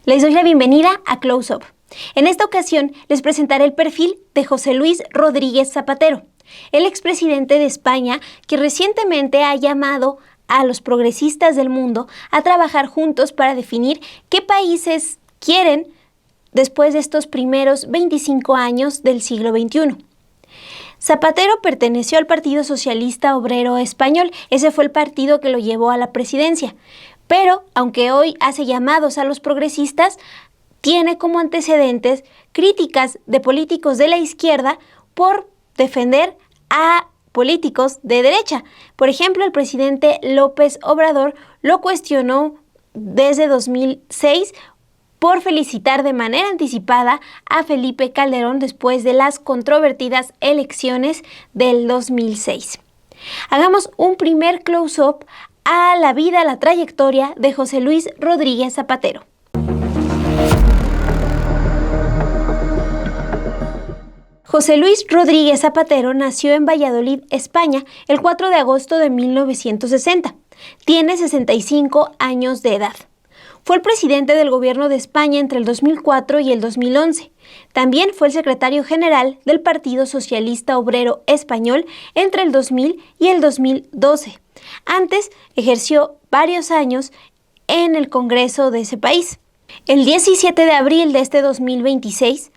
Les doy la bienvenida a Close Up. En esta ocasión les presentaré el perfil de José Luis Rodríguez Zapatero, el expresidente de España que recientemente ha llamado a los progresistas del mundo a trabajar juntos para definir qué países quieren después de estos primeros 25 años del siglo XXI. Zapatero perteneció al Partido Socialista Obrero Español, ese fue el partido que lo llevó a la presidencia. Pero, aunque hoy hace llamados a los progresistas, tiene como antecedentes críticas de políticos de la izquierda por defender a políticos de derecha. Por ejemplo, el presidente López Obrador lo cuestionó desde 2006 por felicitar de manera anticipada a Felipe Calderón después de las controvertidas elecciones del 2006. Hagamos un primer close-up a la vida, la trayectoria de José Luis Rodríguez Zapatero. José Luis Rodríguez Zapatero nació en Valladolid, España, el 4 de agosto de 1960. Tiene 65 años de edad. Fue el presidente del gobierno de España entre el 2004 y el 2011. También fue el secretario general del Partido Socialista Obrero Español entre el 2000 y el 2012. Antes ejerció varios años en el Congreso de ese país. El 17 de abril de este 2026,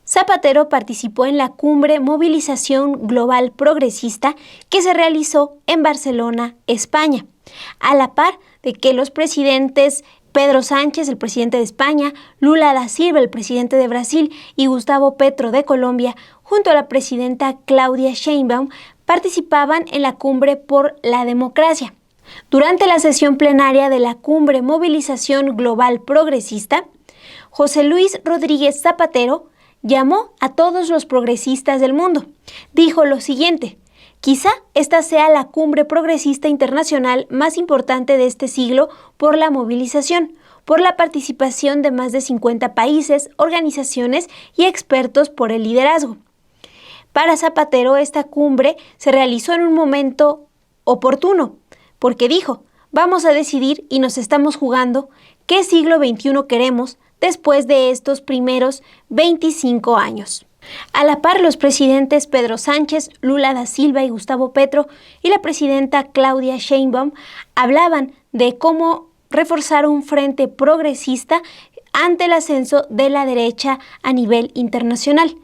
Zapatero participó en la Cumbre Movilización Global Progresista que se realizó en Barcelona, España, a la par de que los presidentes Pedro Sánchez, el presidente de España, Lula da Silva, el presidente de Brasil, y Gustavo Petro de Colombia, junto a la presidenta Claudia Sheinbaum, participaban en la Cumbre por la Democracia. Durante la sesión plenaria de la Cumbre Movilización Global Progresista, José Luis Rodríguez Zapatero llamó a todos los progresistas del mundo. Dijo lo siguiente: quizá esta sea la cumbre progresista internacional más importante de este siglo por la movilización, por la participación de más de 50 países, organizaciones y expertos por el liderazgo. Para Zapatero, esta cumbre se realizó en un momento oportuno, porque dijo: vamos a decidir y nos estamos jugando qué siglo XXI queremos después de estos primeros 25 años. A la par, los presidentes Pedro Sánchez, Lula da Silva y Gustavo Petro y la presidenta Claudia Sheinbaum hablaban de cómo reforzar un frente progresista ante el ascenso de la derecha a nivel internacional.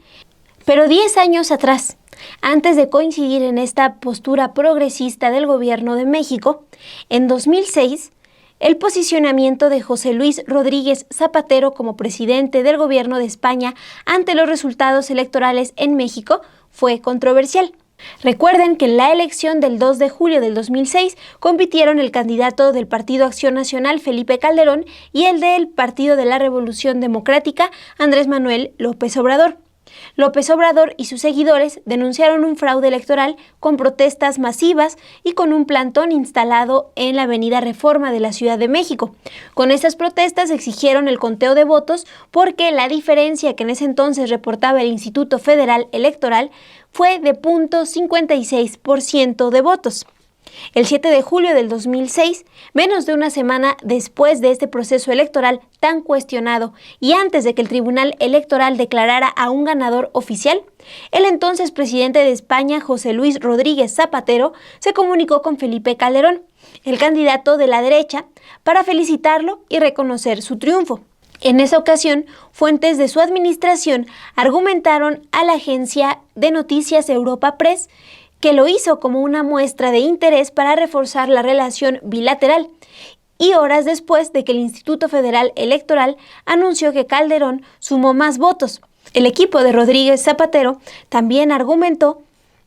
Pero 10 años atrás, antes de coincidir en esta postura progresista del gobierno de México, en 2006, el posicionamiento de José Luis Rodríguez Zapatero como presidente del gobierno de España ante los resultados electorales en México fue controversial. Recuerden que en la elección del 2 de julio del 2006 compitieron el candidato del Partido Acción Nacional, Felipe Calderón, y el del Partido de la Revolución Democrática, Andrés Manuel López Obrador. López Obrador y sus seguidores denunciaron un fraude electoral con protestas masivas y con un plantón instalado en la Avenida Reforma de la Ciudad de México. Con estas protestas exigieron el conteo de votos porque la diferencia que en ese entonces reportaba el Instituto Federal Electoral fue de 0.56% de votos. El 7 de julio del 2006, menos de una semana después de este proceso electoral tan cuestionado y antes de que el Tribunal Electoral declarara a un ganador oficial, el entonces presidente de España, José Luis Rodríguez Zapatero, se comunicó con Felipe Calderón, el candidato de la derecha, para felicitarlo y reconocer su triunfo. En esa ocasión, fuentes de su administración argumentaron a la agencia de noticias Europa Press que lo hizo como una muestra de interés para reforzar la relación bilateral, y horas después de que el Instituto Federal Electoral anunció que Calderón sumó más votos. El equipo de Rodríguez Zapatero también argumentó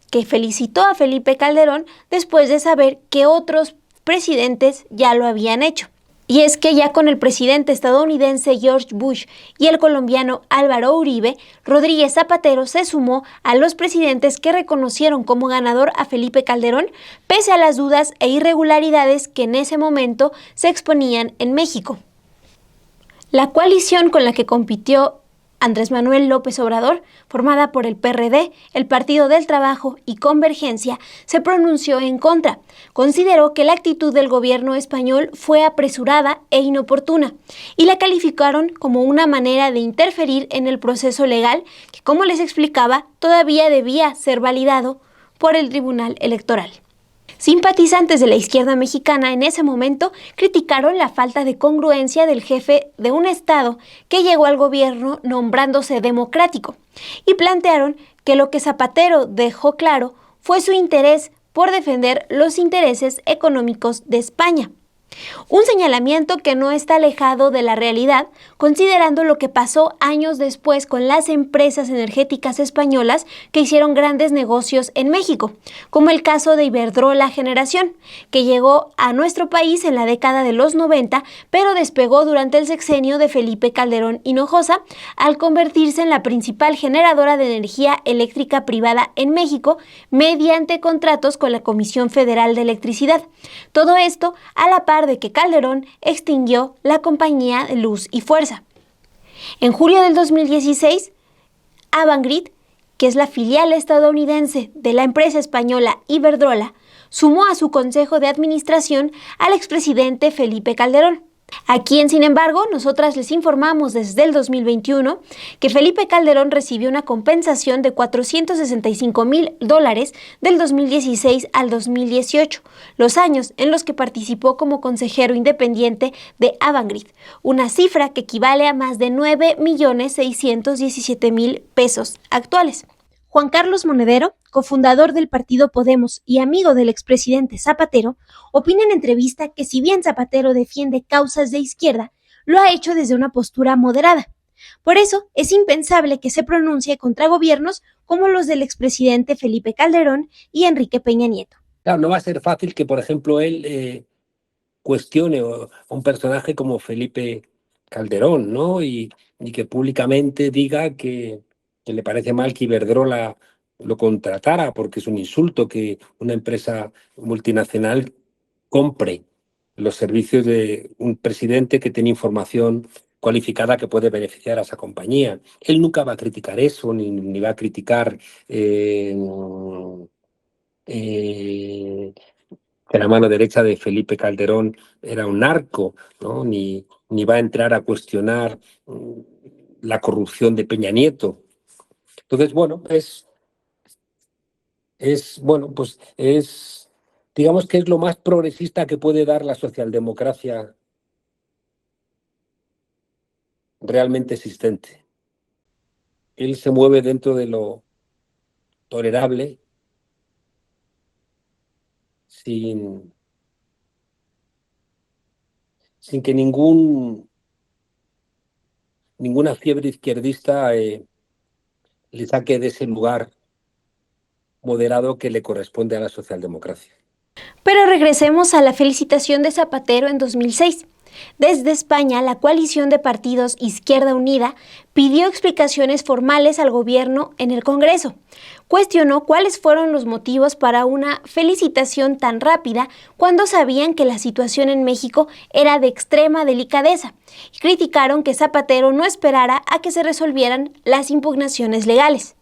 que felicitó a Felipe Calderón después de saber que otros presidentes ya lo habían hecho. Y es que ya con el presidente estadounidense George Bush y el colombiano Álvaro Uribe, Rodríguez Zapatero se sumó a los presidentes que reconocieron como ganador a Felipe Calderón, pese a las dudas e irregularidades que en ese momento se exponían en México. La coalición con la que compitió Andrés Manuel López Obrador, formada por el PRD, el Partido del Trabajo y Convergencia, se pronunció en contra. Consideró que la actitud del gobierno español fue apresurada e inoportuna y la calificaron como una manera de interferir en el proceso legal que, como les explicaba, todavía debía ser validado por el Tribunal Electoral. Simpatizantes de la izquierda mexicana en ese momento criticaron la falta de congruencia del jefe de un Estado que llegó al gobierno nombrándose democrático y plantearon que lo que Zapatero dejó claro fue su interés por defender los intereses económicos de España. Un señalamiento que no está alejado de la realidad, considerando lo que pasó años después con las empresas energéticas españolas que hicieron grandes negocios en México, como el caso de Iberdrola Generación, que llegó a nuestro país en la década de los 90, pero despegó durante el sexenio de Felipe Calderón Hinojosa al convertirse en la principal generadora de energía eléctrica privada en México mediante contratos con la Comisión Federal de Electricidad. Todo esto a la par de que Calderón extinguió la compañía de Luz y Fuerza. En julio del 2016, Avangrid, que es la filial estadounidense de la empresa española Iberdrola, sumó a su consejo de administración al expresidente Felipe Calderón. A quien, sin embargo, nosotras les informamos desde el 2021 que Felipe Calderón recibió una compensación de $465,000 del 2016 al 2018, los años en los que participó como consejero independiente de Avangrid, una cifra que equivale a más de 9,617,000 pesos actuales. Juan Carlos Monedero, cofundador del partido Podemos y amigo del expresidente Zapatero, opina en entrevista que si bien Zapatero defiende causas de izquierda, lo ha hecho desde una postura moderada. Por eso, es impensable que se pronuncie contra gobiernos como los del expresidente Felipe Calderón y Enrique Peña Nieto. Claro, no va a ser fácil que, por ejemplo, él cuestione a un personaje como Felipe Calderón, ¿no? Y que públicamente diga que le parece mal que Iberdrola lo contratara, porque es un insulto que una empresa multinacional compre los servicios de un presidente que tiene información cualificada que puede beneficiar a esa compañía. Él nunca va a criticar eso, ni va a criticar que la mano derecha de Felipe Calderón era un narco, ¿no? Ni va a entrar a cuestionar la corrupción de Peña Nieto. Entonces, bueno, digamos que es lo más progresista que puede dar la socialdemocracia realmente existente. Él se mueve dentro de lo tolerable, sin que ninguna fiebre izquierdista le saque de ese lugar moderado que le corresponde a la socialdemocracia. Pero regresemos a la felicitación de Zapatero en 2006. Desde España, la coalición de partidos Izquierda Unida pidió explicaciones formales al gobierno en el Congreso. Cuestionó cuáles fueron los motivos para una felicitación tan rápida cuando sabían que la situación en México era de extrema delicadeza y criticaron que Zapatero no esperara a que se resolvieran las impugnaciones legales.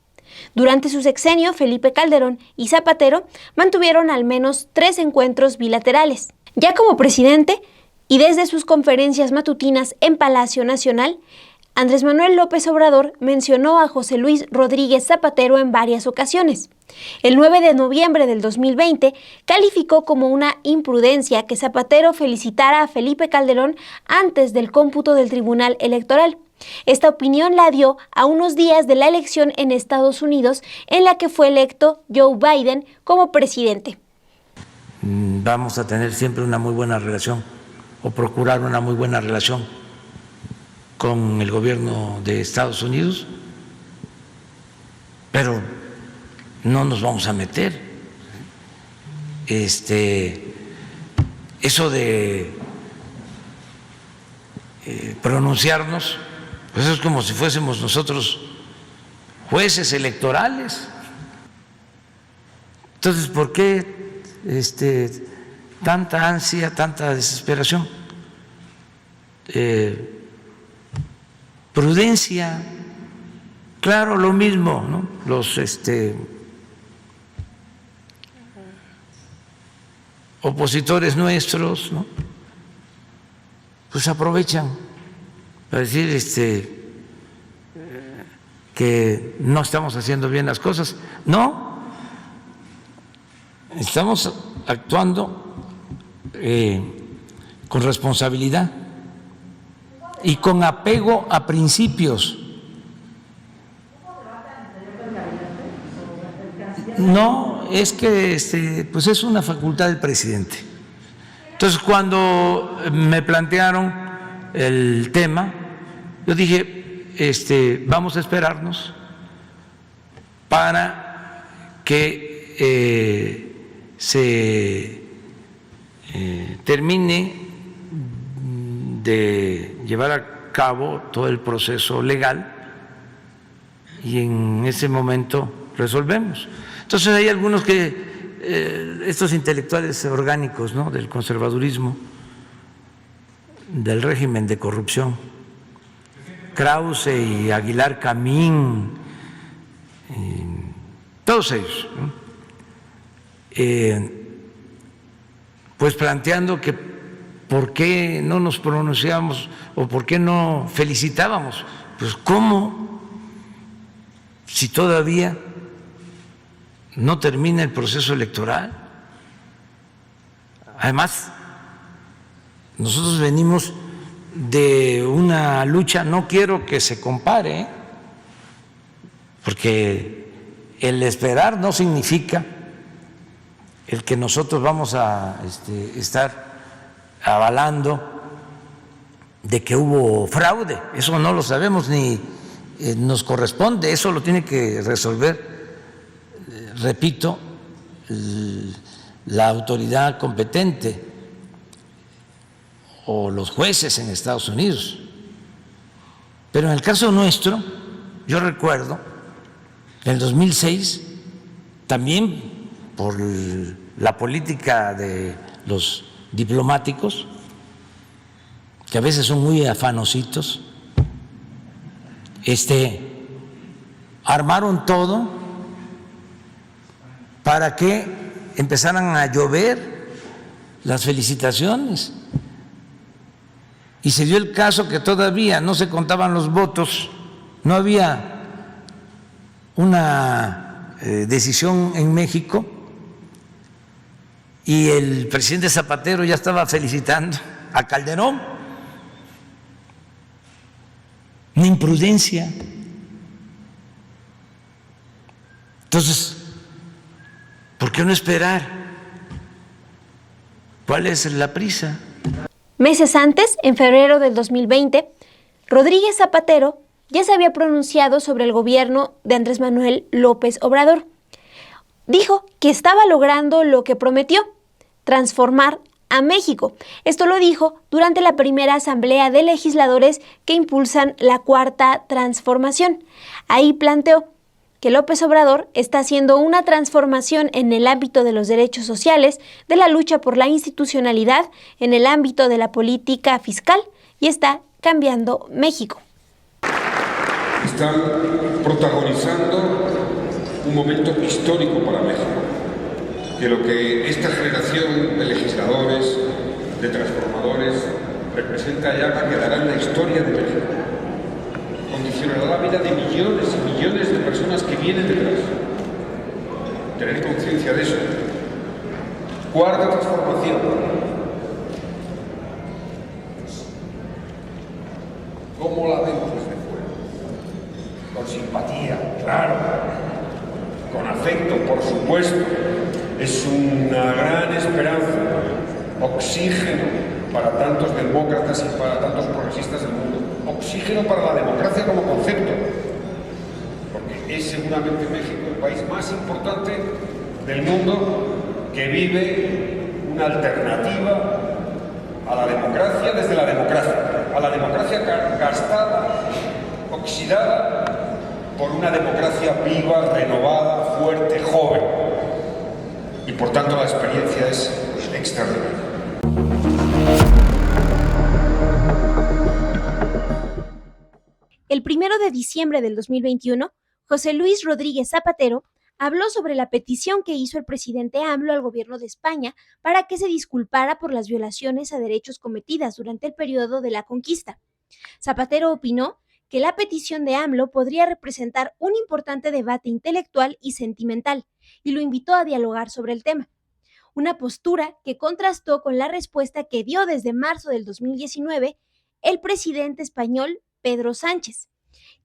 Durante su sexenio, Felipe Calderón y Zapatero mantuvieron al menos 3 encuentros bilaterales. Ya como presidente, y desde sus conferencias matutinas en Palacio Nacional, Andrés Manuel López Obrador mencionó a José Luis Rodríguez Zapatero en varias ocasiones. El 9 de noviembre del 2020 calificó como una imprudencia que Zapatero felicitara a Felipe Calderón antes del cómputo del Tribunal Electoral. Esta opinión la dio a unos días de la elección en Estados Unidos, en la que fue electo Joe Biden como presidente. Vamos a tener siempre una muy buena relación, o procurar una muy buena relación con el gobierno de Estados Unidos, pero no nos vamos a meter. Eso de pronunciarnos, pues es como si fuésemos nosotros jueces electorales. Entonces, ¿por qué tanta ansia, tanta desesperación? Prudencia, Claro, lo mismo, ¿no? Los opositores nuestros, ¿no? Pues aprovechan para decir que no estamos haciendo bien las cosas. No, estamos actuando con responsabilidad y con apego a principios. No, es que pues es una facultad del presidente. Entonces, cuando me plantearon el tema, yo dije, vamos a esperarnos para que se termine de llevar a cabo todo el proceso legal y en ese momento resolvemos. Entonces hay algunos estos intelectuales orgánicos, ¿no?, del conservadurismo, del régimen de corrupción, Krause y Aguilar Camín, todos ellos, ¿no?, pues planteando que por qué no nos pronunciamos o por qué no felicitábamos. Pues ¿cómo? Si todavía no termina el proceso electoral. Además, nosotros venimos de una lucha, no quiero que se compare, porque el esperar no significa el que nosotros vamos a estar avalando de que hubo fraude. Eso no lo sabemos ni nos corresponde, eso lo tiene que resolver, repito, la autoridad competente o los jueces en Estados Unidos. Pero en el caso nuestro, yo recuerdo, en el 2006, también por la política de los diplomáticos, que a veces son muy afanositos, armaron todo para que empezaran a llover las felicitaciones. Y se dio el caso que todavía no se contaban los votos, no había una decisión en México y el presidente Zapatero ya estaba felicitando a Calderón. Una imprudencia. Entonces, ¿por qué no esperar? ¿Cuál es la prisa? Meses antes, en febrero del 2020, Rodríguez Zapatero ya se había pronunciado sobre el gobierno de Andrés Manuel López Obrador. Dijo que estaba logrando lo que prometió, transformar a México. Esto lo dijo durante la primera asamblea de legisladores que impulsan la Cuarta Transformación. Ahí planteó que López Obrador está haciendo una transformación en el ámbito de los derechos sociales, de la lucha por la institucionalidad, en el ámbito de la política fiscal y está cambiando México. Están protagonizando un momento histórico para México, de lo que esta generación de legisladores, de transformadores, representa ya, quedará en la historia de México. Condicionará la vida de millones y millones de personas que vienen detrás. Tener conciencia de eso. Cuarta transformación. ¿Cómo la vemos desde fuera? Con simpatía, claro. Con afecto, por supuesto. Es una gran esperanza, oxígeno para tantos demócratas y para tantos progresistas del mundo. Oxígeno para la democracia como concepto, porque es seguramente México el país más importante del mundo que vive una alternativa a la democracia desde la democracia, a la democracia gastada, oxidada por una democracia viva, renovada, fuerte, joven. Y por tanto la experiencia es extraordinaria. El El 1 de diciembre del 2021, José Luis Rodríguez Zapatero habló sobre la petición que hizo el presidente AMLO al gobierno de España para que se disculpara por las violaciones a derechos cometidas durante el periodo de la conquista. Zapatero opinó que la petición de AMLO podría representar un importante debate intelectual y sentimental, y lo invitó a dialogar sobre el tema. Una postura que contrastó con la respuesta que dio desde marzo del 2019 el presidente español Pedro Sánchez,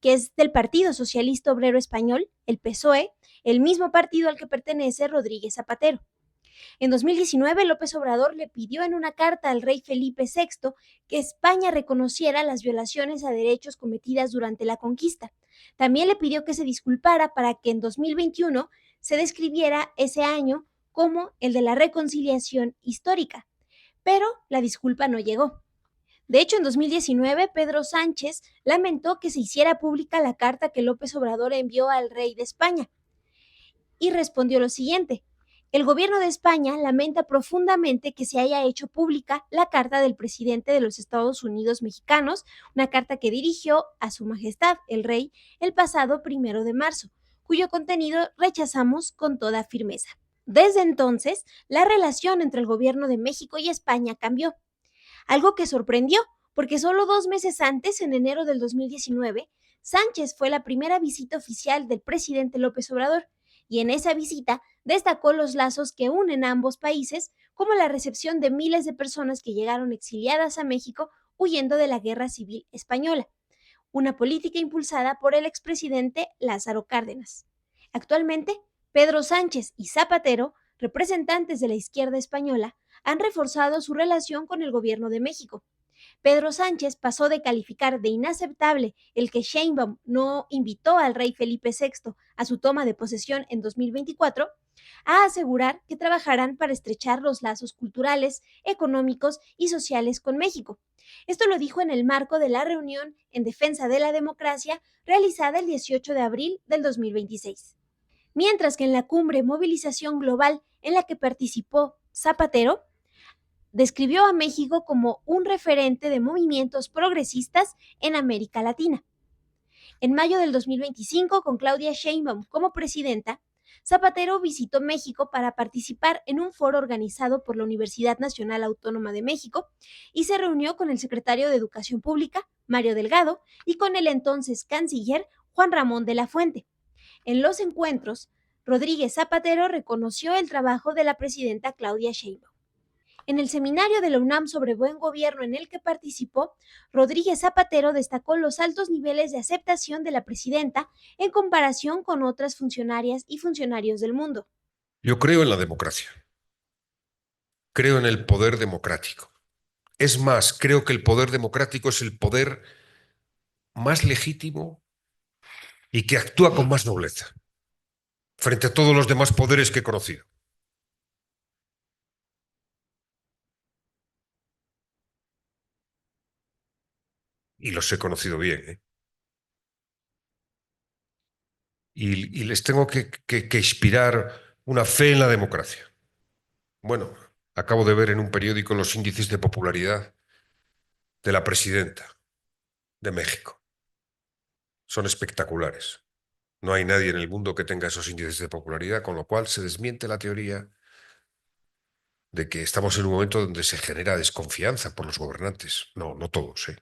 que es del Partido Socialista Obrero Español, el PSOE, el mismo partido al que pertenece Rodríguez Zapatero. En 2019, López Obrador le pidió en una carta al rey Felipe VI que España reconociera las violaciones a derechos cometidas durante la conquista. También le pidió que se disculpara para que en 2021 se describiera ese año como el de la reconciliación histórica. Pero la disculpa no llegó. De hecho, en 2019, Pedro Sánchez lamentó que se hiciera pública la carta que López Obrador envió al rey de España y respondió lo siguiente: el gobierno de España lamenta profundamente que se haya hecho pública la carta del presidente de los Estados Unidos mexicanos, una carta que dirigió a Su Majestad, el Rey, el pasado 1 de marzo, cuyo contenido rechazamos con toda firmeza. Desde entonces, la relación entre el gobierno de México y España cambió. Algo que sorprendió, porque solo 2 meses antes, en enero del 2019, Sánchez fue la primera visita oficial del presidente López Obrador, y en esa visita destacó los lazos que unen a ambos países, como la recepción de miles de personas que llegaron exiliadas a México huyendo de la Guerra Civil Española, una política impulsada por el expresidente Lázaro Cárdenas. Actualmente, Pedro Sánchez y Zapatero, representantes de la izquierda española, han reforzado su relación con el gobierno de México. Pedro Sánchez pasó de calificar de inaceptable el que Sheinbaum no invitó al rey Felipe VI a su toma de posesión en 2024 a asegurar que trabajarán para estrechar los lazos culturales, económicos y sociales con México. Esto lo dijo en el marco de la reunión en defensa de la democracia realizada el 18 de abril del 2026. Mientras que en la cumbre Movilización Global en la que participó Zapatero, describió a México como un referente de movimientos progresistas en América Latina. En mayo del 2025, con Claudia Sheinbaum como presidenta, Zapatero visitó México para participar en un foro organizado por la Universidad Nacional Autónoma de México y se reunió con el secretario de Educación Pública, Mario Delgado, y con el entonces canciller Juan Ramón de la Fuente. En los encuentros, Rodríguez Zapatero reconoció el trabajo de la presidenta Claudia Sheinbaum. En el seminario de la UNAM sobre buen gobierno en el que participó, Rodríguez Zapatero destacó los altos niveles de aceptación de la presidenta en comparación con otras funcionarias y funcionarios del mundo. Yo creo en la democracia. Creo en el poder democrático. Es más, creo que el poder democrático es el poder más legítimo y que actúa con más nobleza frente a todos los demás poderes que he conocido. Y los he conocido bien, ¿eh? Y les tengo que inspirar una fe en la democracia. Bueno, acabo de ver en un periódico los índices de popularidad de la presidenta de México. Son espectaculares. No hay nadie en el mundo que tenga esos índices de popularidad, con lo cual se desmiente la teoría de que estamos en un momento donde se genera desconfianza por los gobernantes. No, no todos, ¿eh?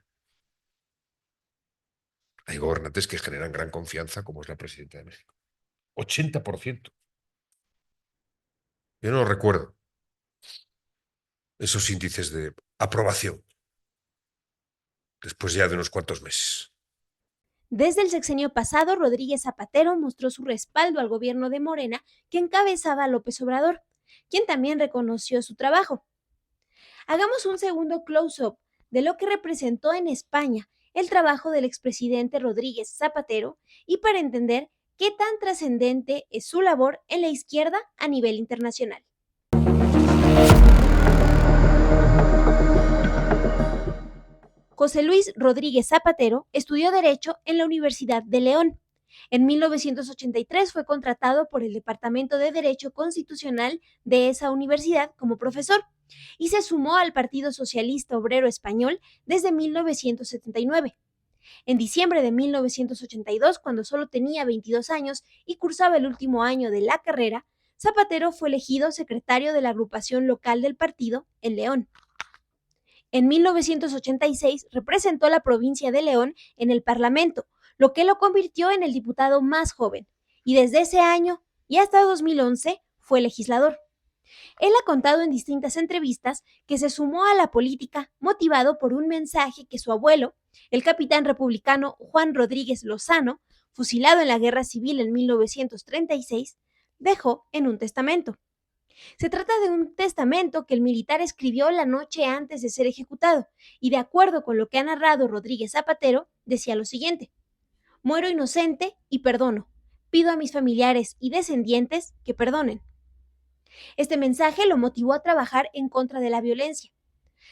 Hay gobernantes que generan gran confianza, como es la presidenta de México. 80%. Yo no recuerdo esos índices de aprobación después ya de unos cuantos meses. Desde el sexenio pasado, Rodríguez Zapatero mostró su respaldo al gobierno de Morena que encabezaba a López Obrador, quien también reconoció su trabajo. Hagamos un segundo close-up de lo que representó en España el trabajo del expresidente Rodríguez Zapatero y para entender qué tan trascendente es su labor en la izquierda a nivel internacional. José Luis Rodríguez Zapatero estudió Derecho en la Universidad de León. En 1983 fue contratado por el Departamento de Derecho Constitucional de esa universidad como profesor y se sumó al Partido Socialista Obrero Español desde 1979. En diciembre de 1982, cuando solo tenía 22 años y cursaba el último año de la carrera, Zapatero fue elegido secretario de la agrupación local del partido en León. En 1986 representó a la provincia de León en el Parlamento, lo que lo convirtió en el diputado más joven, y desde ese año y hasta 2011 fue legislador. Él ha contado en distintas entrevistas que se sumó a la política motivado por un mensaje que su abuelo, el capitán republicano Juan Rodríguez Lozano, fusilado en la Guerra Civil en 1936, dejó en un testamento. Se trata de un testamento que el militar escribió la noche antes de ser ejecutado y, de acuerdo con lo que ha narrado Rodríguez Zapatero, decía lo siguiente: muero inocente y perdono. Pido a mis familiares y descendientes que perdonen. Este mensaje lo motivó a trabajar en contra de la violencia.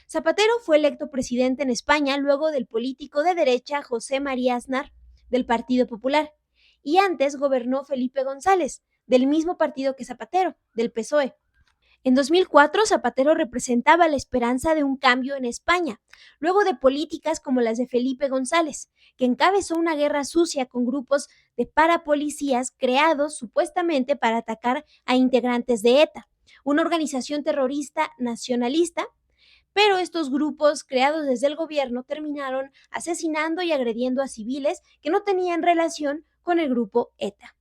Zapatero fue electo presidente en España luego del político de derecha José María Aznar, del Partido Popular, y antes gobernó Felipe González, del mismo partido que Zapatero, del PSOE. En 2004, Zapatero representaba la esperanza de un cambio en España, luego de políticas como las de Felipe González, que encabezó una guerra sucia con grupos de parapolicías creados supuestamente para atacar a integrantes de ETA, una organización terrorista nacionalista, pero estos grupos creados desde el gobierno terminaron asesinando y agrediendo a civiles que no tenían relación con el grupo ETA.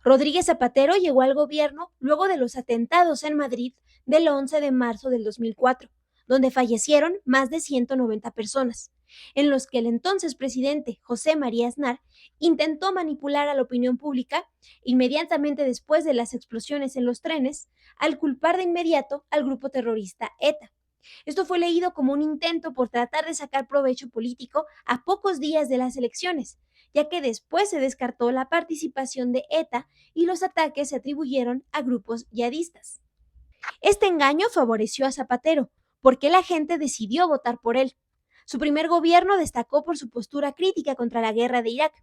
Rodríguez Zapatero llegó al gobierno luego de los atentados en Madrid del 11 de marzo del 2004, donde fallecieron más de 190 personas, en los que el entonces presidente José María Aznar intentó manipular a la opinión pública inmediatamente después de las explosiones en los trenes, al culpar de inmediato al grupo terrorista ETA. Esto fue leído como un intento por tratar de sacar provecho político a pocos días de las elecciones, ya que después se descartó la participación de ETA y los ataques se atribuyeron a grupos yihadistas. Este engaño favoreció a Zapatero, porque la gente decidió votar por él. Su primer gobierno destacó por su postura crítica contra la guerra de Irak.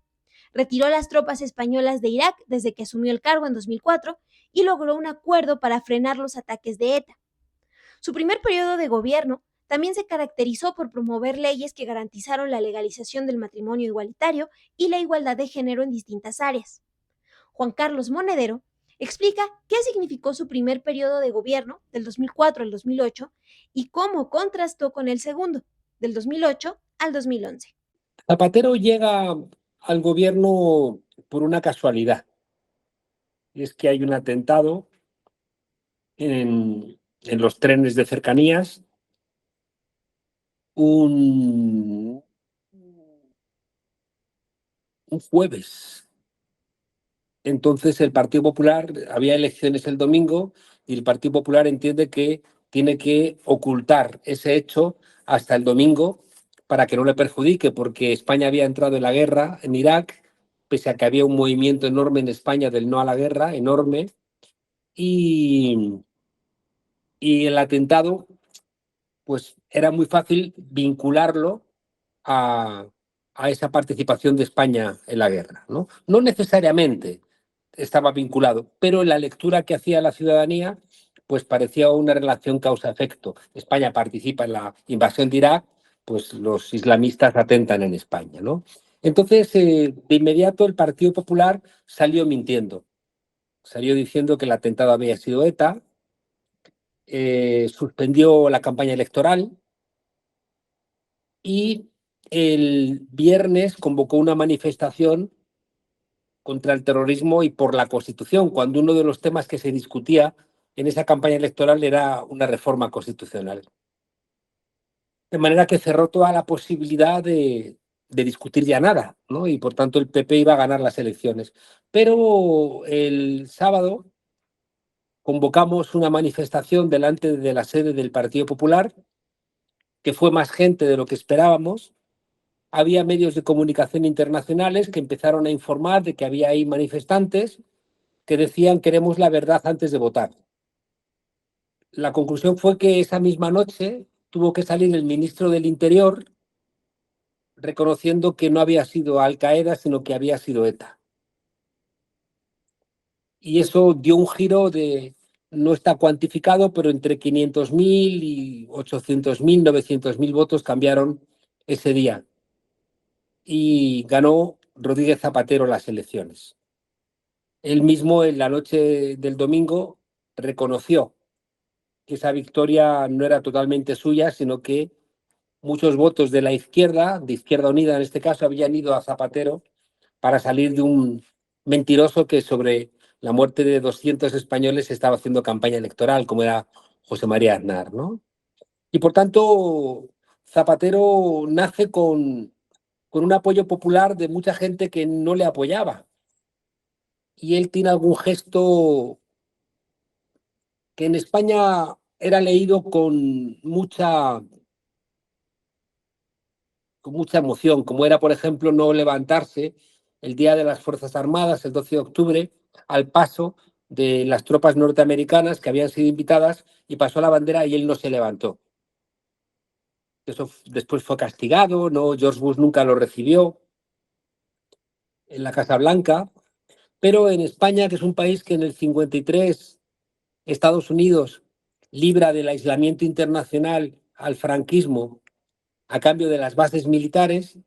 Retiró las tropas españolas de Irak desde que asumió el cargo en 2004 y logró un acuerdo para frenar los ataques de ETA. Su primer periodo de gobierno también se caracterizó por promover leyes que garantizaron la legalización del matrimonio igualitario y la igualdad de género en distintas áreas. Juan Carlos Monedero explica qué significó su primer periodo de gobierno, del 2004 al 2008, y cómo contrastó con el segundo, del 2008 al 2011. Zapatero llega al gobierno por una casualidad. Y es que hay un atentado en los trenes de cercanías, un jueves. Entonces el Partido Popular, había elecciones el domingo y el Partido Popular entiende que tiene que ocultar ese hecho hasta el domingo para que no le perjudique, porque España había entrado en la guerra en Irak, pese a que había un movimiento enorme en España del no a la guerra, enorme, y el atentado, pues era muy fácil vincularlo a esa participación de España en la guerra, ¿no? No necesariamente estaba vinculado, pero en la lectura que hacía la ciudadanía, pues parecía una relación causa-efecto. España participa en la invasión de Irak, pues los islamistas atentan en España, ¿no? Entonces, de inmediato el Partido Popular salió mintiendo. Salió diciendo que el atentado había sido ETA, suspendió la campaña electoral y el viernes convocó una manifestación contra el terrorismo y por la Constitución, cuando uno de los temas que se discutía en esa campaña electoral era una reforma constitucional. De manera que cerró toda la posibilidad de discutir ya nada, ¿no? Y por tanto el PP iba a ganar las elecciones. Pero el sábado convocamos una manifestación delante de la sede del Partido Popular, que fue más gente de lo que esperábamos. Había medios de comunicación internacionales que empezaron a informar de que había ahí manifestantes que decían queremos la verdad antes de votar. La conclusión fue que esa misma noche tuvo que salir el ministro del Interior reconociendo que no había sido Al-Qaeda, sino que había sido ETA. Y eso dio un giro de, no está cuantificado, pero entre 500.000 y 800.000, 900.000 votos cambiaron ese día. y ganó Rodríguez Zapatero las elecciones. Él mismo en la noche del domingo reconoció que esa victoria no era totalmente suya, sino que muchos votos de la izquierda, de Izquierda Unida en este caso, habían ido a Zapatero para salir de un mentiroso que sobre la muerte de 200 españoles estaba haciendo campaña electoral, como era José María Aznar, ¿no? Y por tanto, Zapatero nace con un apoyo popular de mucha gente que no le apoyaba. Y él tiene algún gesto que en España era leído con mucha emoción, como era, por ejemplo, no levantarse el Día de las Fuerzas Armadas, el 12 de octubre, al paso de las tropas norteamericanas que habían sido invitadas, y pasó la bandera y él no se levantó. Eso después fue castigado, ¿no? George Bush nunca lo recibió en la Casa Blanca, pero en España, que es un país que en el 53 Estados Unidos libra del aislamiento internacional al franquismo a cambio de las bases militares,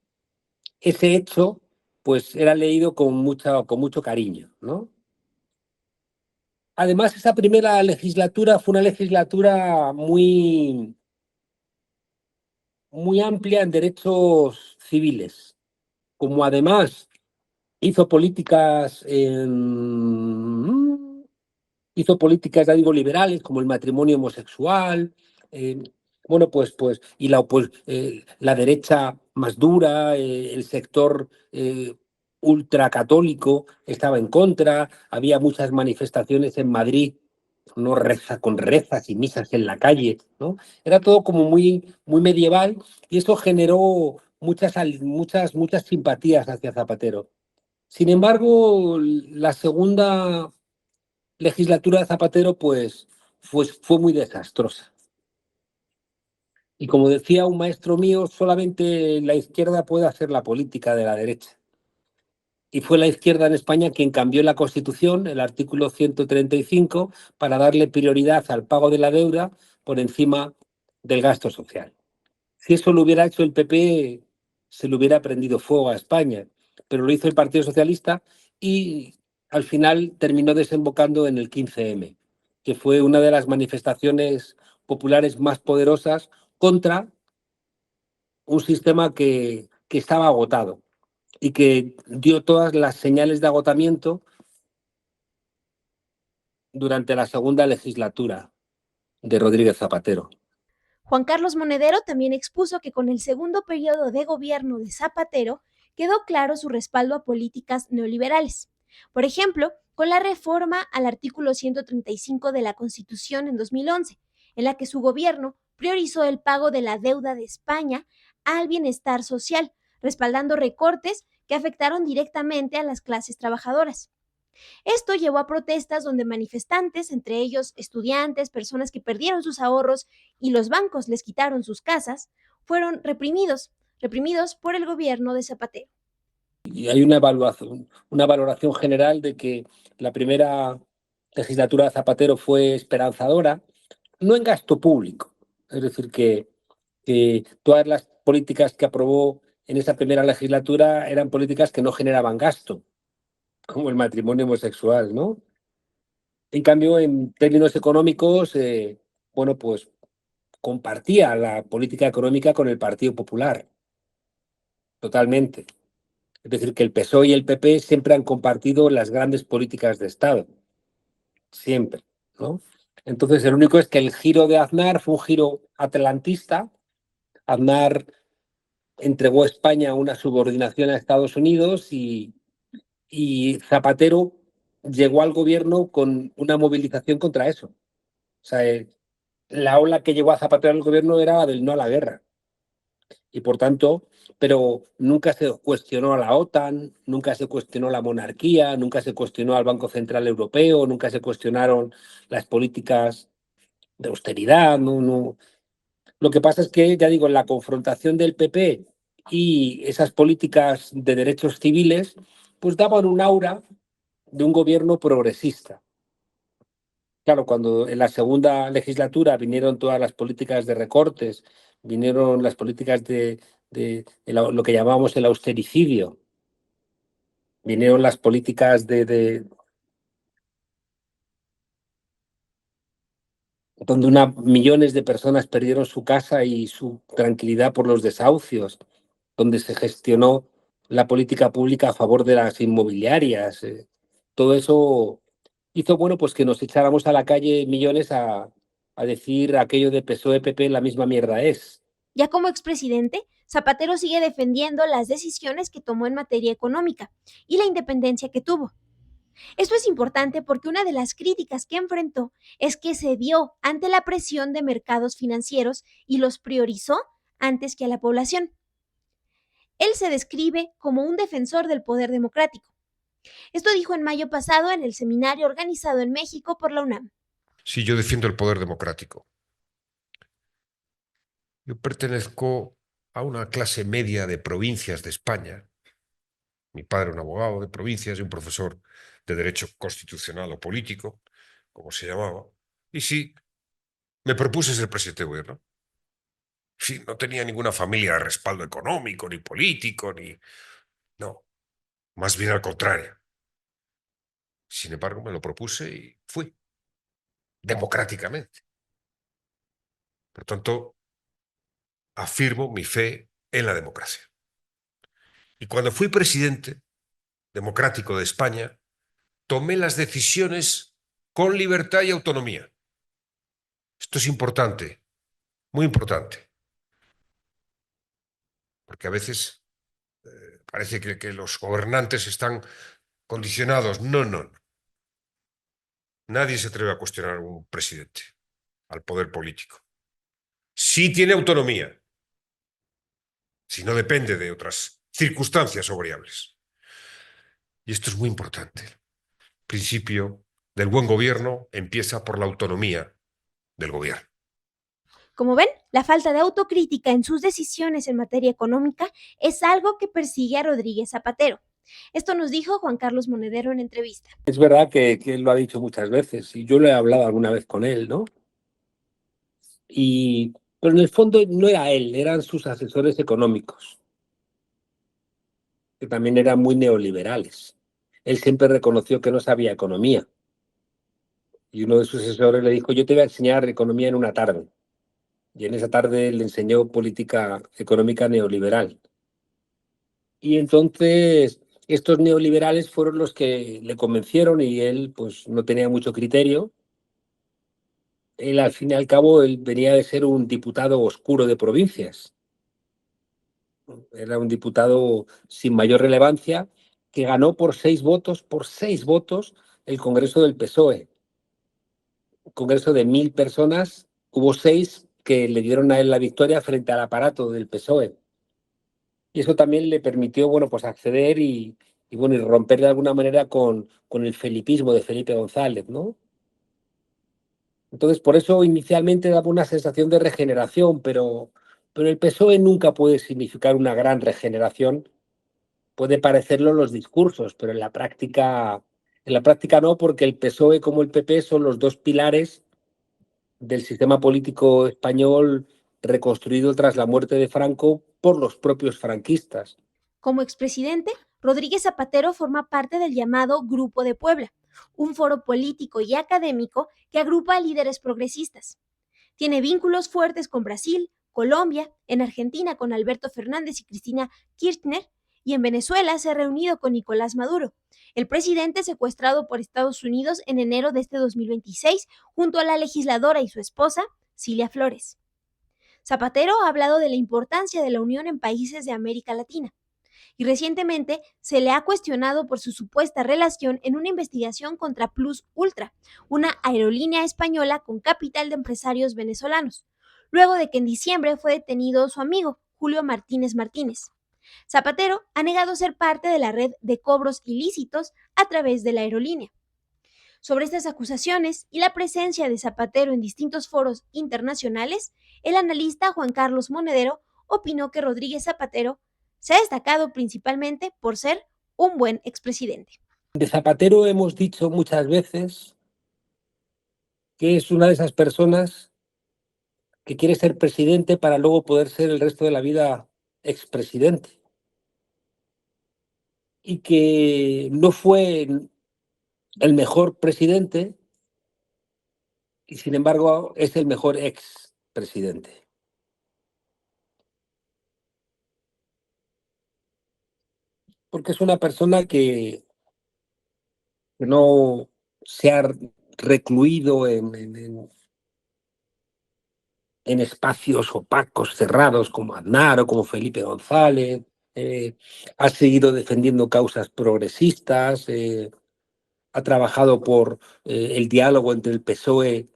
ese hecho pues era leído con mucho cariño, ¿no? Además, esa primera legislatura fue una legislatura muy amplia en derechos civiles, como además hizo políticas, hizo políticas, ya digo, liberales, como el matrimonio homosexual, bueno, y la derecha más dura, el sector ultracatólico estaba en contra, había muchas manifestaciones en Madrid, no con rezas y misas en la calle, ¿no? Era todo como muy medieval, y eso generó muchas simpatías hacia Zapatero. Sin embargo, la segunda legislatura de Zapatero fue muy desastrosa. Y como decía un maestro mío, solamente la izquierda puede hacer la política de la derecha. Y fue la izquierda en España quien cambió la Constitución, el artículo 135, para darle prioridad al pago de la deuda por encima del gasto social. Si eso lo hubiera hecho el PP, se le hubiera prendido fuego a España, pero lo hizo el Partido Socialista y al final terminó desembocando en el 15M, que fue una de las manifestaciones populares más poderosas contra un sistema que estaba agotado y que dio todas las señales de agotamiento durante la segunda legislatura de Rodríguez Zapatero. Juan Carlos Monedero también expuso que con el segundo periodo de gobierno de Zapatero quedó claro su respaldo a políticas neoliberales. Por ejemplo, con la reforma al artículo 135 de la Constitución en 2011, en la que su gobierno priorizó el pago de la deuda de España al bienestar social, respaldando recortes que afectaron directamente a las clases trabajadoras. Esto llevó a protestas donde manifestantes, entre ellos estudiantes, personas que perdieron sus ahorros y los bancos les quitaron sus casas, fueron reprimidos por el gobierno de Zapatero. Y hay una valoración general de que la primera legislatura de Zapatero fue esperanzadora, no en gasto público, es decir, que todas las políticas que aprobó en esa primera legislatura eran políticas que no generaban gasto, como el matrimonio homosexual, ¿no? En cambio, en términos económicos, bueno, pues compartía la política económica con el Partido Popular, totalmente. Es decir, que el PSOE y el PP siempre han compartido las grandes políticas de Estado, siempre, ¿no? Entonces, el único es que el giro de Aznar fue un giro atlantista. Aznar entregó a España una subordinación a Estados Unidos y Zapatero llegó al gobierno con una movilización contra eso. O sea, la ola que llegó a Zapatero al gobierno era la del no a la guerra. Y por tanto, pero nunca se cuestionó a la OTAN, nunca se cuestionó la monarquía, nunca se cuestionó al Banco Central Europeo, nunca se cuestionaron las políticas de austeridad. No. Lo que pasa es que, ya digo, en la confrontación del PP y esas políticas de derechos civiles, pues daban un aura de un gobierno progresista. Claro, cuando en la segunda legislatura vinieron todas las políticas de recortes, vinieron las políticas de lo que llamábamos el austericidio. Vinieron las políticas donde millones de personas perdieron su casa y su tranquilidad por los desahucios, donde se gestionó la política pública a favor de las inmobiliarias. Todo eso hizo, bueno, pues que nos echáramos a la calle millones a decir aquello de PSOE-PP, la misma mierda es. Ya como expresidente, Zapatero sigue defendiendo las decisiones que tomó en materia económica y la independencia que tuvo. Esto es importante porque una de las críticas que enfrentó es que cedió ante la presión de mercados financieros y los priorizó antes que a la población. Él se describe como un defensor del poder democrático. Esto dijo en mayo pasado en el seminario organizado en México por la UNAM. Sí, yo defiendo el poder democrático. Yo pertenezco a una clase media de provincias de España. Mi padre, un abogado de provincias y un profesor de Derecho Constitucional o Político, como se llamaba. Y sí, me propuse ser presidente de gobierno. Sí, no tenía ninguna familia de respaldo económico, ni político, ni... No, más bien al contrario. Sin embargo, me lo propuse y fui, democráticamente. Por tanto, afirmo mi fe en la democracia. Y cuando fui presidente democrático de España, tomé las decisiones con libertad y autonomía. Esto es importante, muy importante. Porque a veces parece que los gobernantes están condicionados. No, no, no. Nadie se atreve a cuestionar a un presidente, al poder político. Sí tiene autonomía, si no depende de otras circunstancias o variables. Y esto es muy importante. El principio del buen gobierno empieza por la autonomía del gobierno. Como ven, la falta de autocrítica en sus decisiones en materia económica es algo que persigue a Rodríguez Zapatero. Esto nos dijo Juan Carlos Monedero en entrevista. Es verdad que él lo ha dicho muchas veces y yo lo he hablado alguna vez con él, ¿no? Pero en el fondo no era él, eran sus asesores económicos, que también eran muy neoliberales. Él siempre reconoció que no sabía economía. Y uno de sus asesores le dijo, yo te voy a enseñar economía en una tarde. Y en esa tarde le enseñó política económica neoliberal. Y entonces estos neoliberales fueron los que le convencieron y él pues no tenía mucho criterio. Él al fin y al cabo él venía de ser un diputado oscuro de provincias. Era un diputado sin mayor relevancia que ganó por 6 votos, el Congreso del PSOE. Un Congreso de 1.000 personas, hubo 6 que le dieron a él la victoria frente al aparato del PSOE. Y eso también le permitió, bueno, pues acceder bueno, y romper de alguna manera con el felipismo de Felipe González, ¿no? Entonces, por eso inicialmente daba una sensación de regeneración, pero el PSOE nunca puede significar una gran regeneración. Puede parecerlo en los discursos, pero en la práctica no, porque el PSOE como el PP son los dos pilares del sistema político español reconstruido tras la muerte de Franco por los propios franquistas. Como expresidente, Rodríguez Zapatero forma parte del llamado Grupo de Puebla, un foro político y académico que agrupa a líderes progresistas. Tiene vínculos fuertes con Brasil, Colombia, en Argentina con Alberto Fernández y Cristina Kirchner, y en Venezuela se ha reunido con Nicolás Maduro, el presidente secuestrado por Estados Unidos en enero de este 2026, junto a la legisladora y su esposa, Cilia Flores. Zapatero ha hablado de la importancia de la unión en países de América Latina y recientemente se le ha cuestionado por su supuesta relación en una investigación contra Plus Ultra, una aerolínea española con capital de empresarios venezolanos, luego de que en diciembre fue detenido su amigo, Julio Martínez Martínez. Zapatero ha negado ser parte de la red de cobros ilícitos a través de la aerolínea. Sobre estas acusaciones y la presencia de Zapatero en distintos foros internacionales, el analista Juan Carlos Monedero opinó que Rodríguez Zapatero se ha destacado principalmente por ser un buen expresidente. De Zapatero hemos dicho muchas veces que es una de esas personas que quiere ser presidente para luego poder ser el resto de la vida expresidente y que no fue el mejor presidente y sin embargo es el mejor expresidente. Porque es una persona que no se ha recluido en espacios opacos, cerrados, como Aznar o como Felipe González. Ha seguido defendiendo causas progresistas, ha trabajado por el diálogo entre el PSOE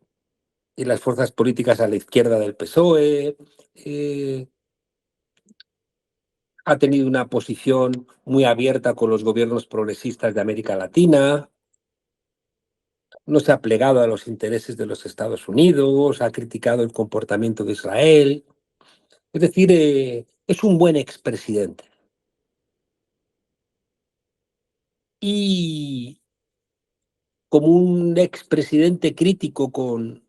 y las fuerzas políticas a la izquierda del PSOE. Ha tenido una posición muy abierta con los gobiernos progresistas de América Latina. No se ha plegado a los intereses de los Estados Unidos, ha criticado el comportamiento de Israel. Es decir, es un buen expresidente. Y como un expresidente crítico con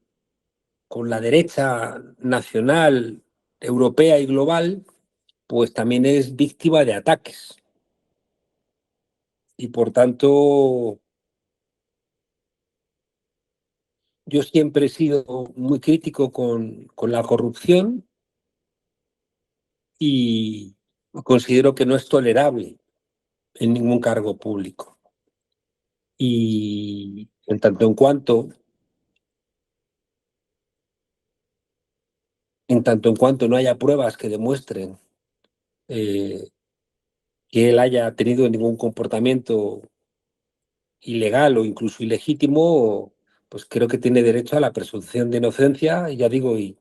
la derecha nacional, europea y global, pues también es víctima de ataques. Y por tanto, yo siempre he sido muy crítico con la corrupción y considero que no es tolerable en ningún cargo público. Y en tanto en cuanto no haya pruebas que demuestren que él haya tenido ningún comportamiento ilegal o incluso ilegítimo, pues creo que tiene derecho a la presunción de inocencia, y ya digo, y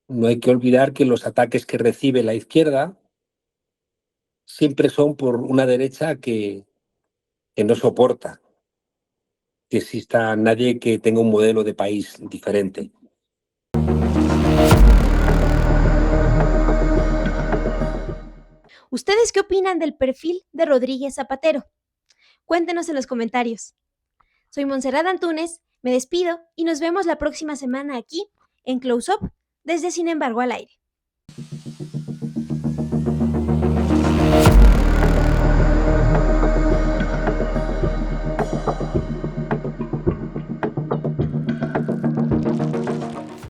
no hay que olvidar que los ataques que recibe la izquierda siempre son por una derecha que no soporta que exista nadie que tenga un modelo de país diferente. ¿Ustedes qué opinan del perfil de Rodríguez Zapatero? Cuéntenos en los comentarios. Soy Montserrat Antunes, me despido y nos vemos la próxima semana aquí en Close Up desde Sin embargo al aire.